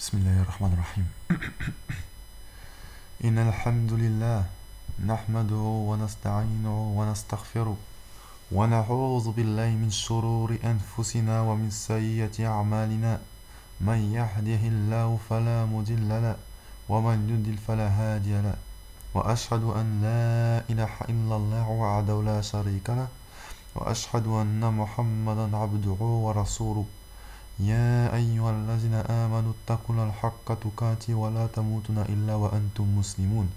بسم الله الرحمن الرحيم إن الحمد لله نحمده ونستعينه ونستغفره ونعوذ بالله من شرور أنفسنا ومن سيئات أعمالنا من يهده الله فلا مضل له ومن يضلل فلا هادي له وأشهد أن لا إله إلا الله وحده لا شريك له وأشهد أن محمدا عبده ورسوله يا أيها الذين آمنوا اتقوا الله حق تقاته ولا تموتن إلا وأنتم مسلمون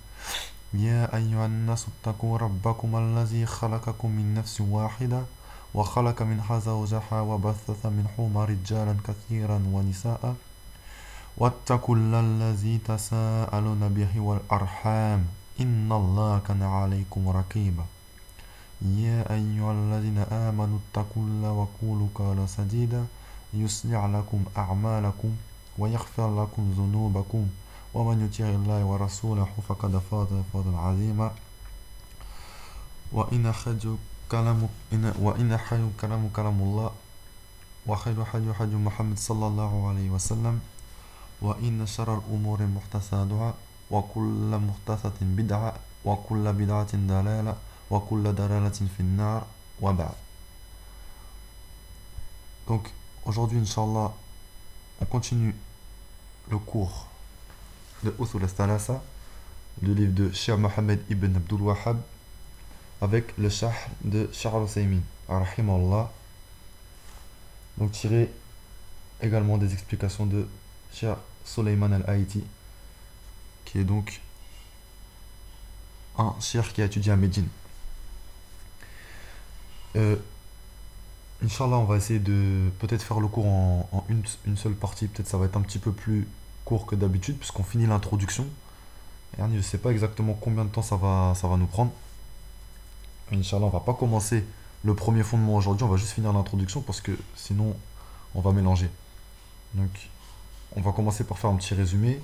يا أيها الناس اتقوا ربكم الذي خلقكم من نفس واحدة وخلق منها زوجها وبث منهما رجالا كثيرا ونساء واتقوا الله الذي تساءلون به والأرحام إن الله كان عليكم رقيبا يا أيها الذين آمنوا اتقوا الله وقولوا قولا سديدا يصلح لكم أعمالكم ويغفر لكم ذنوبكم ومن يطع الله ورسوله فقد فاز فوزا عظيما وإن خير كلام الله وخير حديث محمد صلى الله عليه وسلم وإن شر الأمور محدثاتها وكل محدثة بدعة وكل بدعة ضلالة وكل ضلالة في النار وبعد. Donc aujourd'hui, Inch'Allah, on continue le cours de Usul al-Thalatha, du livre de Cheikh Mohammed ibn Abdul Wahhab, avec le Sharh de Cheikh al-Uthaymin, rahimahullah, donc tiré également des explications de Cheikh Sulayman al-Haïti, qui est donc un cheikh qui a étudié à Médine. Inch'Allah, on va essayer de peut-être faire le cours en une seule partie. Peut-être ça va être un petit peu plus court que d'habitude, puisqu'on finit l'introduction. Et je ne sais pas exactement combien de temps ça va nous prendre. Inch'Allah, on va pas commencer le premier fondement aujourd'hui, on va juste finir l'introduction, parce que sinon, on va mélanger. Donc, on va commencer par faire un petit résumé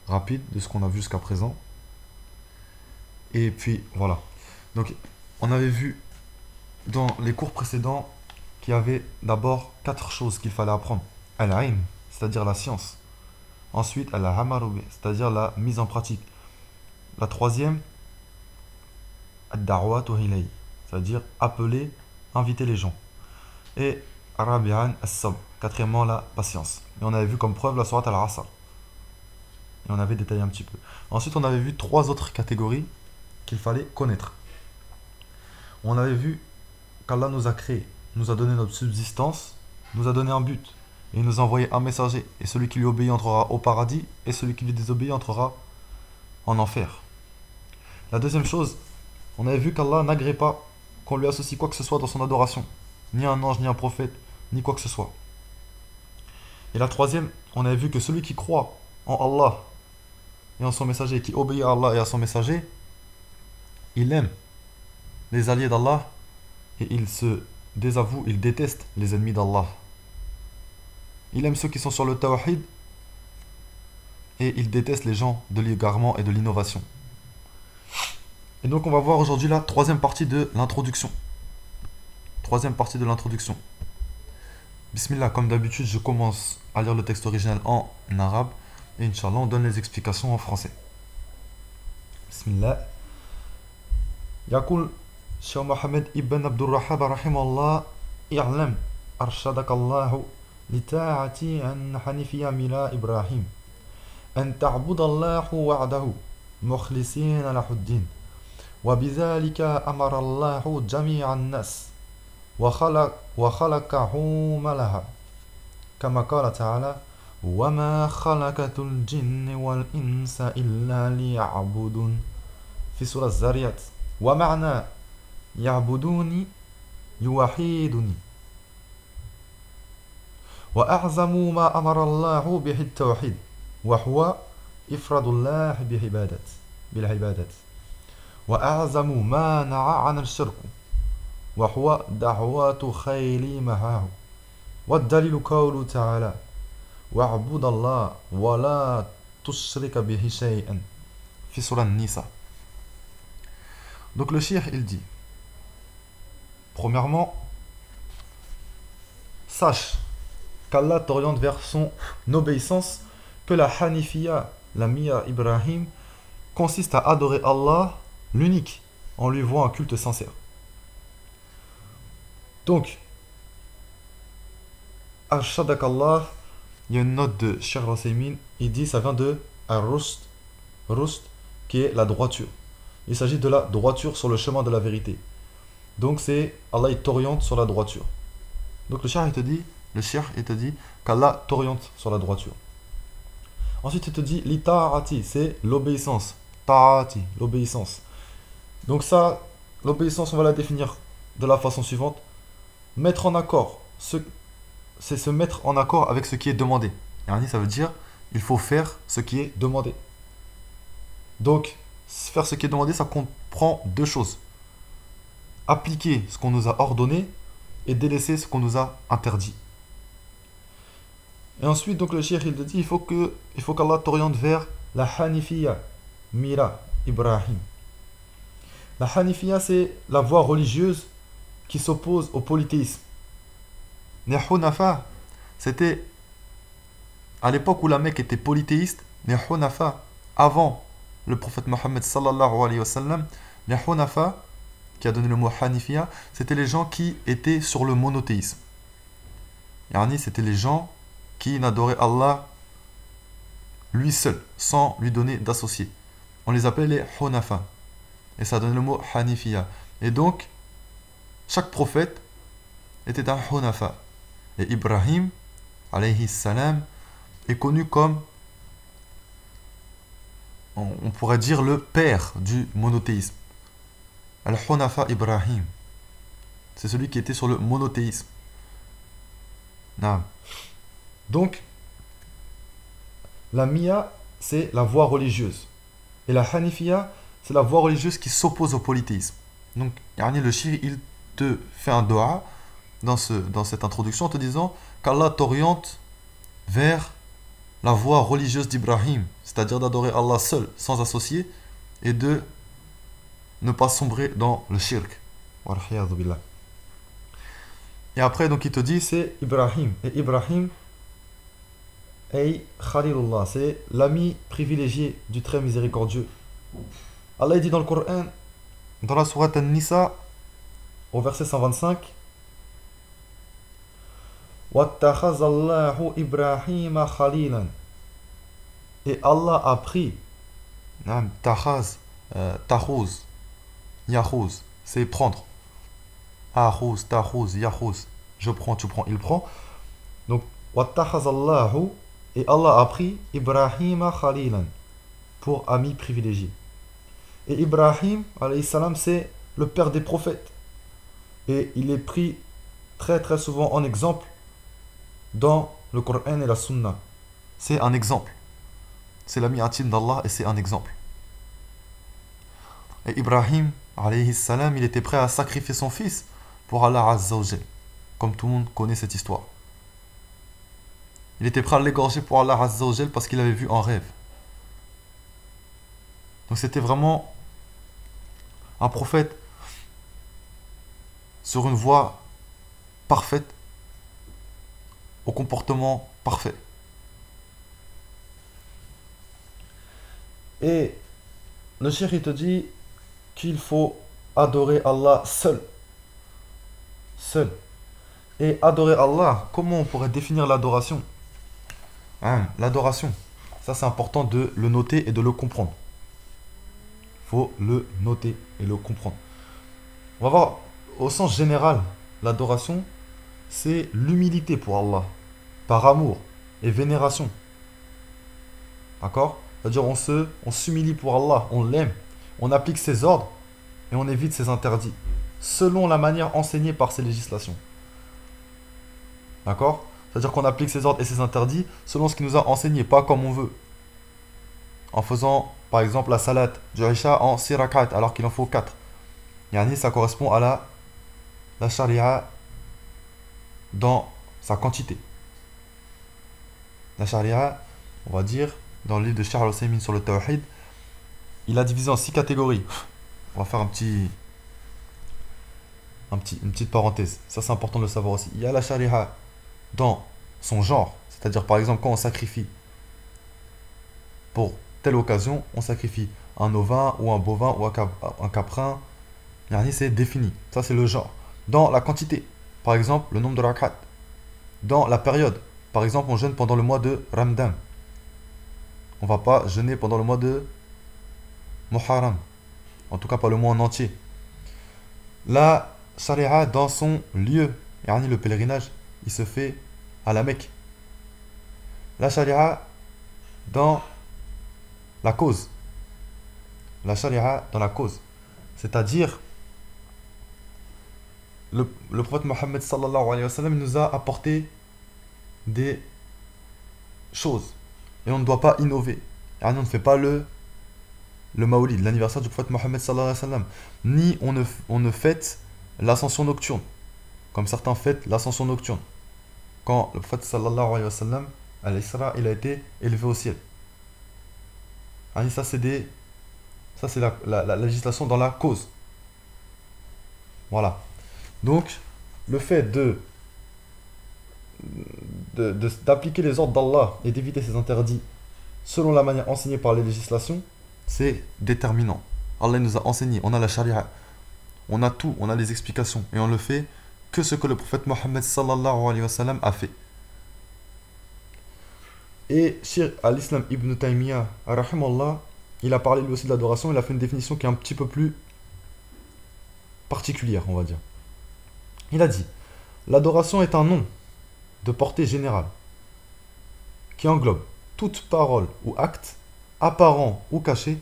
rapide de ce qu'on a vu jusqu'à présent. Et puis, voilà. Donc, on avait vu dans les cours précédents qu'il y avait d'abord 4 choses qu'il fallait apprendre. Al-ilm, c'est-à-dire la science. Ensuite, al-amaru, c'est-à-dire la mise en pratique. La troisième, ad-da'watu ilayhi, c'est-à-dire appeler, inviter les gens. Et rabi'an as-sabr, quatrièmement la patience. Et on avait vu comme preuve la sourate al-Asr. Et on avait détaillé un petit peu. Ensuite, on avait vu 3 autres catégories qu'il fallait connaître. On avait vu qu'Allah nous a créés, nous a donné notre subsistance, nous a donné un but, et il nous a envoyé un messager, et celui qui lui obéit entrera au paradis, et celui qui lui désobéit entrera en enfer. La deuxième chose, on avait vu qu'Allah n'agrée pas qu'on lui associe quoi que ce soit dans son adoration, ni un ange, ni un prophète, ni quoi que ce soit. Et la troisième, on avait vu que celui qui croit en Allah et en son messager, qui obéit à Allah et à son messager, il aime les alliés d'Allah, et il se désavoue, il déteste les ennemis d'Allah. Il aime ceux qui sont sur le tawhid, et il déteste les gens de l'égarement et de l'innovation. Et donc on va voir aujourd'hui la troisième partie de l'introduction. Troisième partie de l'introduction. Bismillah, comme d'habitude, je commence à lire le texte original en arabe, et Inch'Allah, on donne les explications en français. Bismillah. Yaqul Cheikh Mohammed ibn Abdul Wahhab rahimahullah, i'lam arshadaka Allah lita'ati an hanifiyya mila Ibrahim an ta'budu Allah wahdahu mukhlisina lahu ad-din wa bidhalika amara Allah jami'a an-nas wa khalaqahum laha kama qala ta'ala wa ma khalaqatul jinni wal insa illa liya'budun fi surah az-zariyat wa ma'na يعبدوني يوحيدني وأعظم ما أمر الله به التوحيد وهو إفراد الله بالعبادة وأعظم ما نهى عن الشرك وهو دعوة خيل معه والدليل قوله تعالى واعبد الله ولا تشرك به شيئا في سورة النساء. Donc le cheikh il dit, premièrement, sache qu'Allah t'oriente vers son obéissance que la Hanifiya, la Mia Ibrahim, consiste à adorer Allah, l'unique, en lui vouant un culte sincère. Donc, Arshadak Allah, il y a une note de Cheikh Rassaymin, il dit ça vient de Ar-Rust, Rust, qui est la droiture. Il s'agit de la droiture sur le chemin de la vérité. Donc c'est Allah il t'oriente sur la droiture. Donc le Cheikh il te dit qu'Allah t'oriente sur la droiture. Ensuite il te dit l'ita'ati, c'est l'obéissance. Ta'ati, l'obéissance. Donc ça, l'obéissance on va la définir de la façon suivante. Mettre en accord, c'est se mettre en accord avec ce qui est demandé. Yani, ça veut dire il faut faire ce qui est demandé. Donc faire ce qui est demandé, ça comprend deux choses. Appliquer ce qu'on nous a ordonné et délaisser ce qu'on nous a interdit. Et ensuite, donc le cheikh il te dit il faut qu'Allah t'oriente vers la Hanifiya, Mira, Ibrahim. La Hanifiya, c'est la voie religieuse qui s'oppose au polythéisme. Les Hunafa, c'était à l'époque où la Mecque était polythéiste, les Hunafa, avant le prophète Mohammed sallallahu alayhi wa sallam, les Hunafa, qui a donné le mot Hanifiya, c'était les gens qui étaient sur le monothéisme. Yani, c'était les gens qui n'adoraient Allah lui seul, sans lui donner d'associé. On les appelait les Hunafa. Et ça donne le mot Hanifiya. Et donc, chaque prophète était un Hunafa. Et Ibrahim, alayhi salam, est connu comme, on pourrait dire, le père du monothéisme. Al-Hunafa Ibrahim. C'est celui qui était sur le monothéisme. Non. Donc, la Mia, c'est la voie religieuse. Et la Hanifiya, c'est la voie religieuse qui s'oppose au polythéisme. Donc, yani le shir, il te fait un dua dans cette introduction en te disant qu'Allah t'oriente vers la voie religieuse d'Ibrahim, c'est-à-dire d'adorer Allah seul, sans associé, et de ne pas sombrer dans le shirk. Et après, donc, il te dit, c'est Ibrahim. Et Ibrahim, Khalilullah, c'est l'ami privilégié du très miséricordieux. Allah dit dans le Coran, dans la sourate An-Nisa, au verset 125, وَاتَّخَذَ اللَّهُ إِبْرَاهِيمَ خَلِيلًا. Et Allah a pris, takhaz, takhuz, yakhuz, c'est prendre. Akhuz, takhuz, yakhuz, je prends, tu prends, il prend. Donc, وَاتَّخَذَ اللَّهُ, et Allah a pris Ibrahim khalilan, pour ami privilégié. Et Ibrahim, alayhi salam, c'est le père des prophètes. Et il est pris très très souvent en exemple dans le Coran et la Sunna. C'est un exemple. C'est l'ami intime d'Allah et c'est un exemple. Et Ibrahim, alayhi salam, il était prêt à sacrifier son fils pour Allah Azza wa Jal. Comme tout le monde connaît cette histoire. Il était prêt à l'égorger pour Allah Azza wa Jal parce qu'il avait vu en rêve. Donc c'était vraiment un prophète sur une voie parfaite, au comportement parfait. Et le cheikh il te dit qu'il faut adorer Allah seul. Seul. Et adorer Allah, comment on pourrait définir l'adoration? L'adoration, ça c'est important de le noter et de le comprendre. Il faut le noter et le comprendre. On va voir au sens général, l'adoration, c'est l'humilité pour Allah, par amour et vénération. D'accord? C'est-à-dire on s'humilie pour Allah, on l'aime, on applique ses ordres et on évite ses interdits, selon la manière enseignée par ses législations. D'accord? C'est-à-dire qu'on applique ses ordres et ses interdits selon ce qu'il nous a enseigné, pas comme on veut. En faisant, par exemple, la salat du Isha en 6 rakat, alors qu'il en faut 4. Yani, ça correspond à la charia dans sa quantité. La charia, on va dire, dans le livre de Cheikh Al-Utsaymin sur le Tawhid, il a divisé en 6 catégories. On va faire une petite parenthèse. Ça, c'est important de le savoir aussi. Il y a la charia dans son genre, c'est-à-dire par exemple quand on sacrifie pour telle occasion, on sacrifie un ovin ou un bovin ou un caprin. Yani, c'est défini. Ça, c'est le genre. Dans la quantité, par exemple, le nombre de rakat. Dans la période, par exemple, on jeûne pendant le mois de Ramadan. On va pas jeûner pendant le mois de Muharram. En tout cas, pas le mois en entier. La sharia dans son lieu, yani le pèlerinage, il se fait à la Mecque. La sharia dans la cause. La sharia dans la cause. C'est-à-dire, le prophète Mohammed sallallahu alayhi wa sallam nous a apporté des choses. Et on ne doit pas innover. Yani on ne fait pas le Maoulid, l'anniversaire du prophète Mohammed sallallahu alayhi wa sallam. Ni on ne fête l'ascension nocturne. Comme certains fêtent l'ascension nocturne. Quand le prophète sallallahu alayhi wa sallam, à l'Isra, il a été élevé au ciel. Yani ça c'est la législation dans la cause. Voilà. Donc, le fait d'appliquer les ordres d'Allah et d'éviter ses interdits selon la manière enseignée par les législations, c'est déterminant. Allah nous a enseigné, on a la charia, on a tout, on a les explications, et on le fait que ce que le prophète Mohammed sallallahu alayhi wa sallam a fait. Et Cheikh al-Islam ibn Taymiyyah, rahimallah, il a parlé lui aussi de l'adoration, il a fait une définition qui est un petit peu plus particulière, on va dire. Il a dit, l'adoration est un nom de portée générale qui englobe toute parole ou acte, apparent ou caché,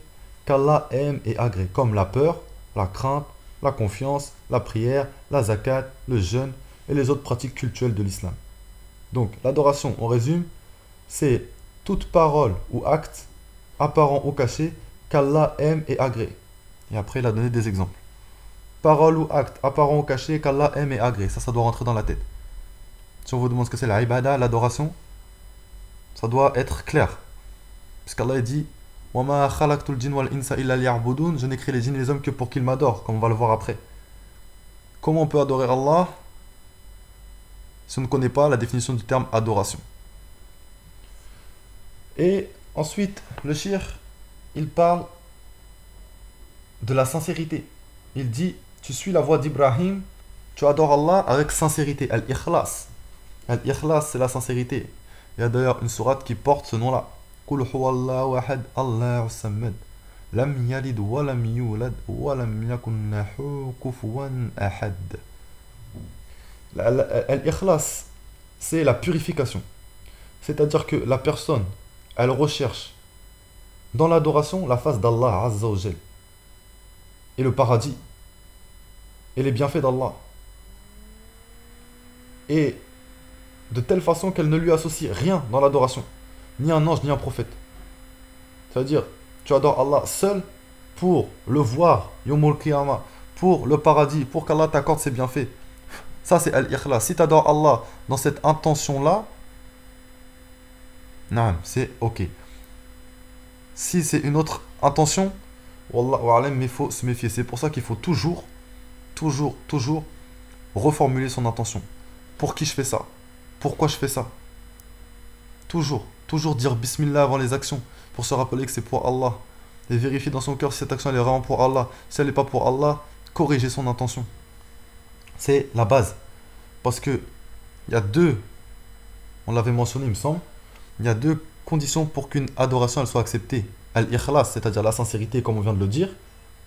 qu'Allah aime et agrée, comme la peur, la crainte, la confiance, la prière, la zakat, le jeûne et les autres pratiques cultuelles de l'islam. Donc, l'adoration, on résume, c'est toute parole ou acte, apparent ou caché, qu'Allah aime et agrée. Et après, il a donné des exemples. Parole ou acte, apparent ou caché, qu'Allah aime et agrée. Ça doit rentrer dans la tête. Si on vous demande ce que c'est l'ibada, l'adoration, ça doit être clair. Puisqu'Allah dit وَمَا خَلَقْتُ الْجِنَّ وَالْإِنسَ إِلَّا لِيَعْبُدُونَ. Je n'ai créé les djinns et les hommes que pour qu'ils m'adorent, comme on va le voir après. Comment on peut adorer Allah si on ne connaît pas la définition du terme adoration? Et ensuite, le shir, il parle de la sincérité. Il dit, tu suis la voie d'Ibrahim, tu adores Allah avec sincérité. Al-Ikhlas. Al-Ikhlas, c'est la sincérité. Il y a d'ailleurs une sourate qui porte ce nom-là. Qul huwallahu ahad, Allahu samad. Lam yalid wa lam yulad wa lam yakun lahu kufuwan ahad. Al-Ikhlas, c'est la purification. C'est-à-dire que la personne, elle recherche dans l'adoration la face d'Allah Azza wa Jal et le paradis et les bienfaits d'Allah, et de telle façon qu'elle ne lui associe rien dans l'adoration, ni un ange ni un prophète. C'est-à-dire, tu adores Allah seul pour le voir Yawmul Qiyamah, pour le paradis, pour qu'Allah t'accorde ses bienfaits. Ça c'est Al-Ikhlas. Si tu adores Allah dans cette intention-là, non, c'est ok. Si c'est une autre intention, Wallahu a'lam, mais il faut se méfier. C'est pour ça qu'il faut toujours reformuler son intention. Pour qui je fais ça? Pourquoi je fais ça? Toujours dire Bismillah avant les actions, pour se rappeler que c'est pour Allah. Et vérifier dans son cœur si cette action elle est vraiment pour Allah. Si elle n'est pas pour Allah, corriger son intention. C'est la base. Parce que il y a deux, on l'avait mentionné il me semble, il y a deux conditions pour qu'une adoration elle soit acceptée. Al-Ikhlas, c'est-à-dire la sincérité comme on vient de le dire.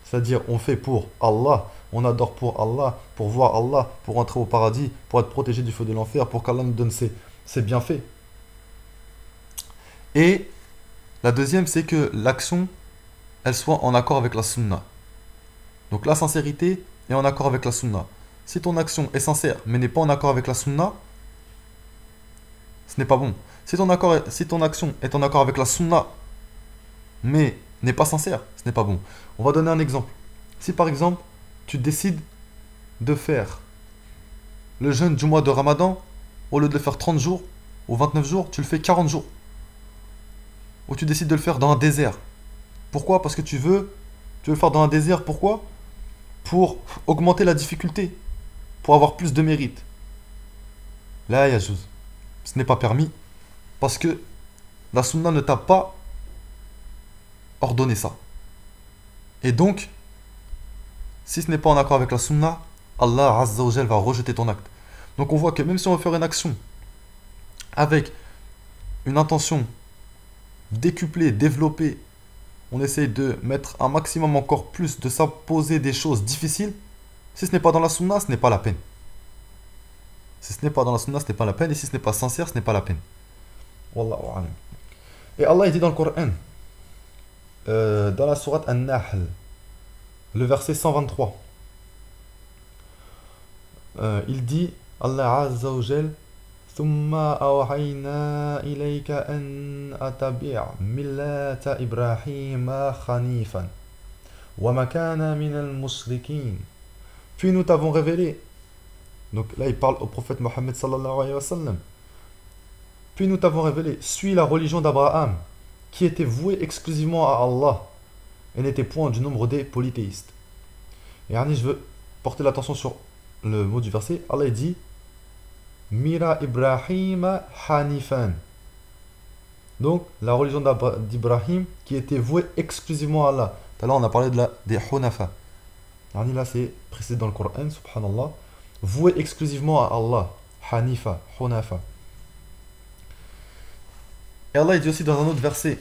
C'est-à-dire on fait pour Allah, on adore pour Allah, pour voir Allah, pour entrer au paradis, pour être protégé du feu de l'enfer, pour qu'Allah nous donne ses bienfaits. Et la deuxième, c'est que l'action, elle soit en accord avec la sunna. Donc la sincérité est en accord avec la sunna. Si ton action est sincère, mais n'est pas en accord avec la sunna, ce n'est pas bon. Si ton action est en accord avec la sunna, mais n'est pas sincère, ce n'est pas bon. On va donner un exemple. Si par exemple, tu décides de faire le jeûne du mois de Ramadan, au lieu de le faire 30 jours ou 29 jours, tu le fais 40 jours. Ou tu décides de le faire dans un désert. Pourquoi? Parce que tu veux le faire dans un désert. Pourquoi? Pour augmenter la difficulté, pour avoir plus de mérite. Là, yajouz. Ce n'est pas permis parce que la sunna ne t'a pas ordonné ça. Et donc, si ce n'est pas en accord avec la sunna, Allah Azza wa Jal va rejeter ton acte. Donc on voit que même si on veut faire une action avec une intention décuplée, développée, on essaie de mettre un maximum encore plus, de s'imposer des choses difficiles, si ce n'est pas dans la sunna, ce n'est pas la peine. Si ce n'est pas dans la sunna, ce n'est pas la peine, et si ce n'est pas sincère, ce n'est pas la peine. Wallahu a'lam. Et Allah il dit dans le Coran, dans la sourate An-Nahl, le verset 123, il dit, Allah Azza wa Jal, ثم أوحينا إليك أن أتبع ملة إبراهيم خنيفا وما كان من المشركين. Puis nous t'avons révélé. Donc là il parle au prophète Mohammed sallallahu alayhi wa sallam. Puis nous t'avons révélé, suis la religion d'Abraham, qui était vouée exclusivement à Allah et n'était point du nombre des polythéistes. Et Annie, je veux porter l'attention sur le mot du verset. Allah dit Mira Ibrahim Hanifan. Donc, la religion d'Ibrahim qui était vouée exclusivement à Allah. Tout à l'heure, on a parlé des Hunafa. Annie, là, c'est précisé dans le Coran, subhanallah. Vouée exclusivement à Allah. Hanifa, Hunafa. Et Allah il dit aussi dans un autre verset,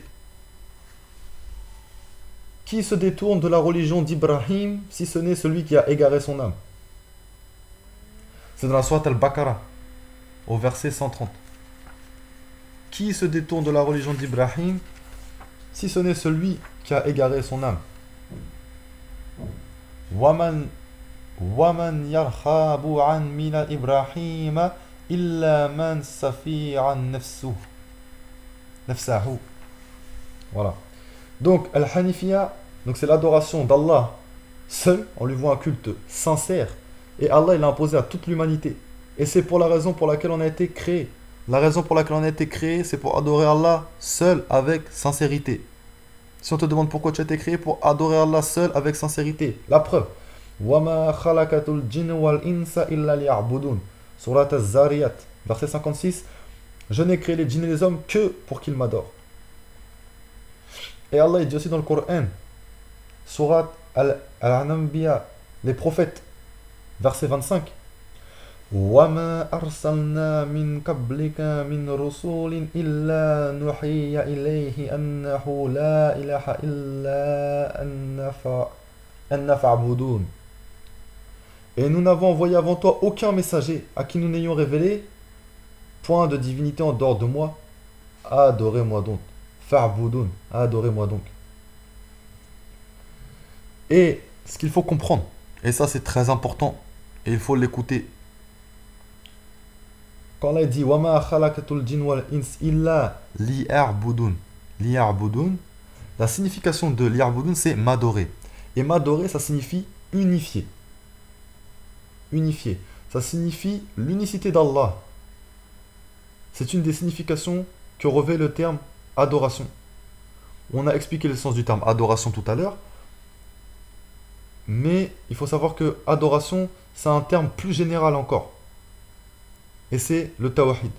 qui se détourne de la religion d'Ibrahim si ce n'est celui qui a égaré son âme. C'est dans la sourate Al-Baqarah, au verset 130. Qui se détourne de la religion d'Ibrahim si ce n'est celui qui a égaré son âme. Waman yarhabu an mina Ibrahim illa man safi an nafsuhu. Voilà. Donc, Al-Hanifiya, donc c'est l'adoration d'Allah seul, on lui voit un culte sincère, et Allah il l'a imposé à toute l'humanité. Et c'est pour la raison pour laquelle on a été créé. La raison pour laquelle on a été créé, c'est pour adorer Allah seul avec sincérité. Si on te demande pourquoi tu as été créé, pour adorer Allah seul avec sincérité. La preuve. وَمَا خَلَقَتُ الْجِنَّ وَالْإِنسَ إِلَّا لِيَعْبُدُونَ. Surat Az-Zariyat, verset 56. Je n'ai créé les djinns et les hommes que pour qu'ils m'adorent. Et Allah il dit aussi dans le Coran, Surat Al-Anbiya, les prophètes, verset 25. وَمَا أَرْسَلْنَا مِنْ قَبْلِكَ مِنْ رُسُولٍ إِلَّا نُوحِيَ إِلَيْهِ أَنَّهُ لَا إِلَهَ إِلَّا أَنَّ فَاعْبُدُونَ. Et nous n'avons envoyé avant toi aucun messager à qui nous n'ayons révélé point de divinité en dehors de moi, adorez-moi donc. Fa'budun, adorez-moi donc. Et ce qu'il faut comprendre, et ça c'est très important, et il faut l'écouter. Quand Allah dit Wama khalaqatul jinn wal ins illa liya'budun. Liya'budun, la signification de liya'budun c'est m'adorer. Et m'adorer ça signifie unifier. Unifier. Ça signifie l'unicité d'Allah. C'est une des significations que revêt le terme adoration. On a expliqué le sens du terme adoration tout à l'heure, mais il faut savoir que adoration, c'est un terme plus général encore. Et c'est le tawhid.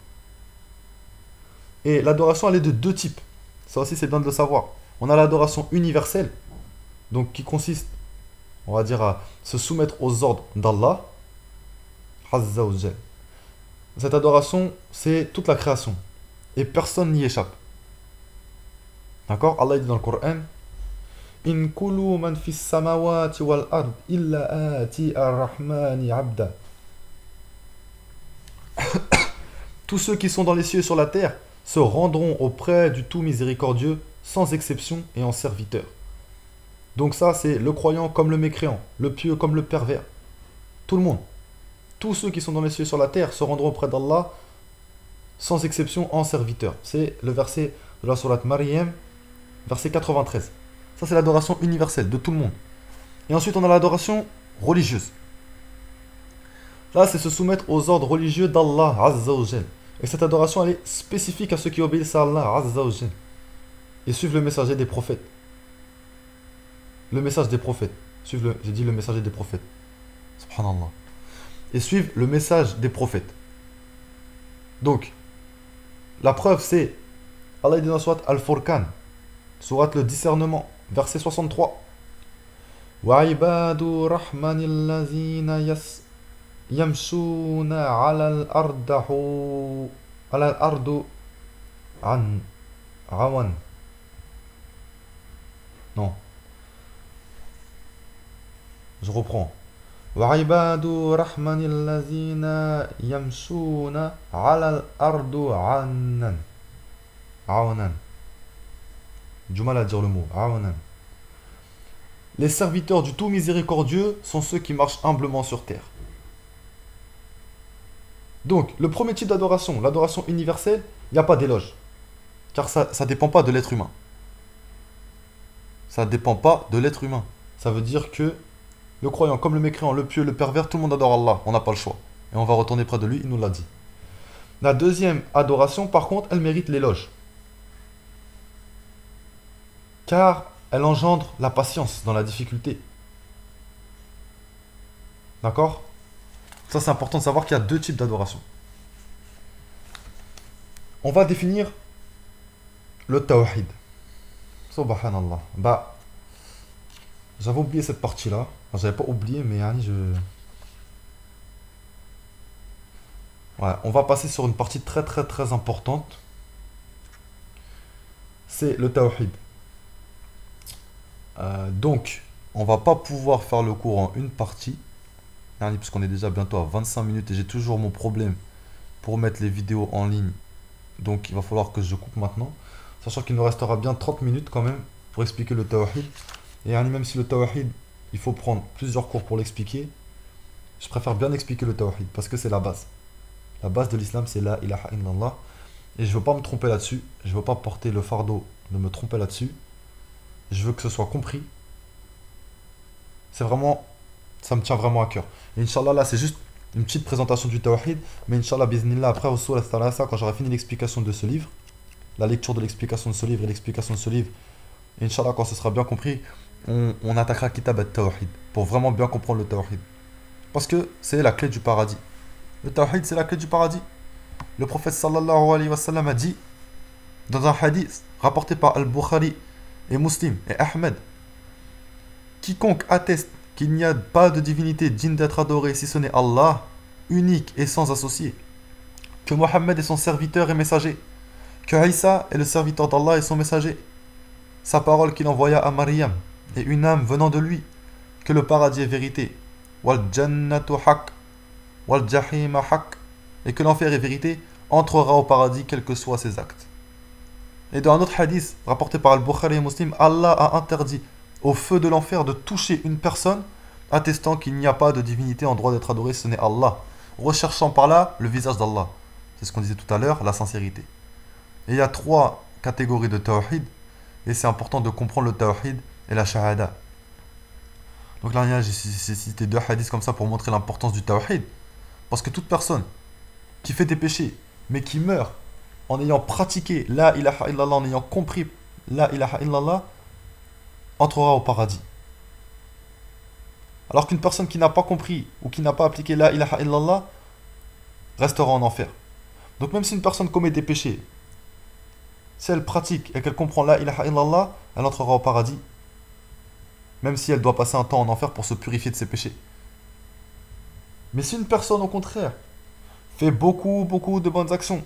Et l'adoration, elle est de deux types. Ça aussi, c'est bien de le savoir. On a l'adoration universelle, donc qui consiste, on va dire, à se soumettre aux ordres d'Allah. Azza wa Jal. Cette adoration, c'est toute la création. Et personne n'y échappe. D'accord? Allah dit dans le Coran In kullu man fis samawati wal ard illa ati ar-rahmani abda. Tous ceux qui sont dans les cieux et sur la terre se rendront auprès du tout miséricordieux, sans exception et en serviteur. Donc ça, c'est le croyant comme le mécréant, le pieux comme le pervers. Tout le monde. Tous ceux qui sont dans les cieux et sur la terre se rendront auprès d'Allah, sans exception en serviteur. C'est le verset de la sourate Maryam, verset 93. Ça, c'est l'adoration universelle de tout le monde. Et ensuite, on a l'adoration religieuse. Là, c'est se soumettre aux ordres religieux d'Allah Azza wa Jal. Et cette adoration, elle est spécifique à ceux qui obéissent à Allah Azza wa Jal. Et suivent le messager des prophètes. Le message des prophètes. J'ai dit le messager des prophètes. Subhanallah. Et suivent le message des prophètes. Donc, la preuve, c'est Allah dit dans la sourate Al-Furqan, Sourate le discernement, verset 63. وعباد الرحمن الذين يمشون على الأرض عن عون. Non, je reprends. وعباد الرحمن الذين يمشون على الأرض عونا. Du mal à dire le mot. عونا. Les serviteurs du tout miséricordieux sont ceux qui marchent humblement sur terre. Donc, le premier type d'adoration, l'adoration universelle, il n'y a pas d'éloge. Car ça ne dépend pas de l'être humain. Ça ne dépend pas de l'être humain. Ça veut dire que le croyant, comme le mécréant, le pieux, le pervers, tout le monde adore Allah. On n'a pas le choix. Et on va retourner près de lui, il nous l'a dit. La deuxième adoration, par contre, elle mérite l'éloge. Car elle engendre la patience dans la difficulté. D'accord? Ça, c'est important de savoir qu'il y a deux types d'adoration. On va définir le tawhid. Subhanallah. Bah, j'avais oublié cette partie-là. Enfin, j'avais pas oublié, mais ouais, on va passer sur une partie très très très importante. C'est le tawhid. Donc, on va pas pouvoir faire le cours en une partie. Parce qu'on est déjà bientôt à 25 minutes et j'ai toujours mon problème pour mettre les vidéos en ligne. Donc, il va falloir que je coupe maintenant. Sachant qu'il nous restera bien 30 minutes quand même pour expliquer le tawhid. Et même si le tawhid, il faut prendre plusieurs cours pour l'expliquer, je préfère bien expliquer le tawhid parce que c'est la base. La base de l'islam, c'est la ilaha illallah. Et je ne veux pas me tromper là-dessus. Je ne veux pas porter le fardeau de me tromper là-dessus. Je veux que ce soit compris. C'est vraiment, ça me tient vraiment à cœur. Et Inch'Allah, là, c'est juste une petite présentation du tawhid. Mais Inch'Allah, biznillah, après, au soul, quand j'aurai fini l'explication de ce livre, la lecture de l'explication de ce livre et l'explication de ce livre, et Inch'Allah, quand ce sera bien compris, on attaquera Kitab al-Tawhid pour vraiment bien comprendre le tawhid. Parce que c'est la clé du paradis. Le tawhid, c'est la clé du paradis. Le prophète sallallahu alayhi wa sallam a dit dans un hadith rapporté par Al-Bukhari et Muslim et Ahmed: quiconque atteste qu'il n'y a pas de divinité digne d'être adorée si ce n'est Allah, unique et sans associé, que Mohammed est son serviteur et messager, que Isa est le serviteur d'Allah et son messager, sa parole qu'il envoya à Maryam et une âme venant de lui, que le paradis est vérité, wal jannatu haq, wal jahima haq, et que l'enfer est vérité, entrera au paradis quels que soient ses actes. Et dans un autre hadith rapporté par Al-Bukhari et Muslim, Allah a interdit au feu de l'enfer de toucher une personne attestant qu'il n'y a pas de divinité en droit d'être adorée, ce n'est Allah, recherchant par là le visage d'Allah. C'est ce qu'on disait tout à l'heure, la sincérité. Et il y a trois catégories de tawhid, et c'est important de comprendre le tawhid et la shahada. Donc là, j'ai cité deux hadiths comme ça pour montrer l'importance du tawhid. Parce que toute personne qui fait des péchés, mais qui meurt en ayant pratiqué la ilaha illallah, en ayant compris la ilaha illallah, entrera au paradis. Alors qu'une personne qui n'a pas compris ou qui n'a pas appliqué la ilaha illallah restera en enfer. Donc même si une personne commet des péchés, si elle pratique et qu'elle comprend la ilaha illallah, elle entrera au paradis. Même si elle doit passer un temps en enfer pour se purifier de ses péchés. Mais si une personne au contraire fait beaucoup de bonnes actions,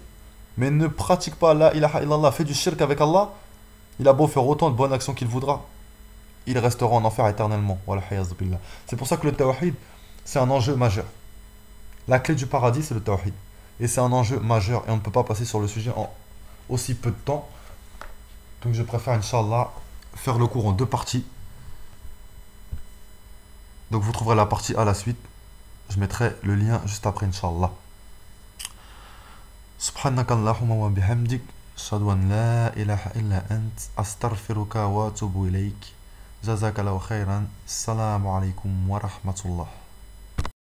mais ne pratique pas la ilaha illallah, fait du shirk avec Allah, il a beau faire autant de bonnes actions qu'il voudra, il restera en enfer éternellement. C'est pour ça que le tawhid, c'est un enjeu majeur. La clé du paradis, c'est le tawhid. Et c'est un enjeu majeur. Et on ne peut pas passer sur le sujet en aussi peu de temps. Donc je préfère, Inch'Allah, faire le cours en deux parties. Donc vous trouverez la partie à la suite. Je mettrai le lien juste après, Inch'Allah. سبحانك اللهم وبحمدك أشهد أن لا إله إلا أنت أستغفرك وأتوب إليك جزاك الله خيرا السلام عليكم ورحمة الله